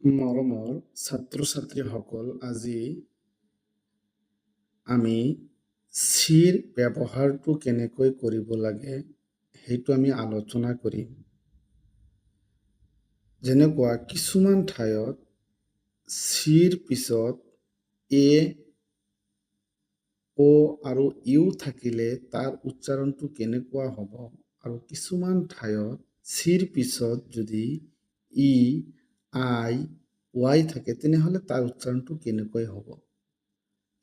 মৰমৰ ছাত্ৰ-ছাত্ৰীসকল, আজি আমি চিৰ ব্যৱহাৰটো কেনেকৈ কৰিব লাগে সেইটো আমি আলোচনা কৰিম। যেনেকুৱা কিছুমান ঠাইত চিৰ পিছত এ, অ আৰু ইউ থাকিলে তাৰ উচ্চাৰণটো কেনেকুৱা হ'ব, আৰু কিছুমান ঠাইত চিৰ পিছত যদি ই, আই, ৱাই থাকে তেনেহ'লে তাৰ উচ্চাৰণটো কেনেকৈ হ'ব,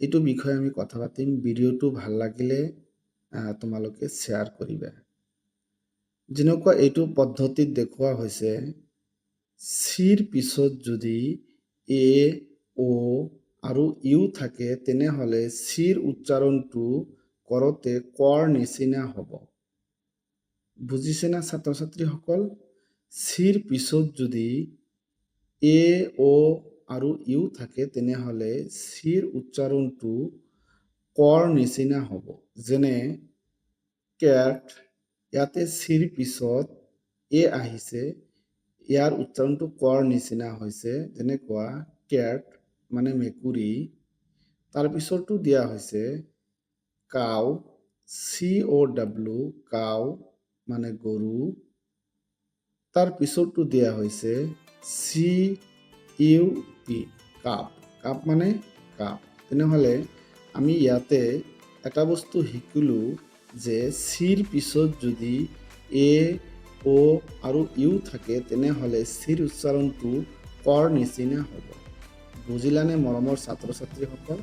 এইটো বিষয়ে আমি কথা পাতিম। ভিডিঅ'টো ভাল লাগিলে তোমালোকে শ্বেয়াৰ কৰিবা। যেনেকুৱা এইটো পদ্ধতিত দেখুওৱা হৈছে, চিৰ পিছত যদি এ, অ আৰু ইউ থাকে তেনেহ'লে চিৰ উচ্চাৰণটো কৰোঁতে কৰ নিচিনা হ'ব। বুজিছে না ছাত্ৰ-ছাত্ৰীসকল? চিৰ পিছত যদি এ, অ আৰু ইউ থাকে তেনেহ'লে চিৰ উচ্চাৰণটো কৰ নিচিনা হ'ব। যেনে কেট, ইয়াতে চিৰ পিছত এ আহিছে, ইয়াৰ উচ্চাৰণটো কৰ নিচিনা হৈছে। যেনেকুৱা কেট মানে মেকুৰী, তাৰপিছতো দিয়া হৈছে কাউ, COW, কাউ মানে গৰু, তাৰ পিছতো দিয়া হৈছে CUP, কাপ, কাপ মানে কাপ। তেনেহ'লে আমি ইয়াতে এটা বস্তু শিকিলোঁ যে চিৰ পিছত যদি এ, অ আৰু ইউ থাকে তেনেহ'লে চিৰ উচ্চাৰণটো কৰ নিচিনা হ'ব। বুজিলানে মৰমৰ ছাত্ৰ-ছাত্ৰীসকল?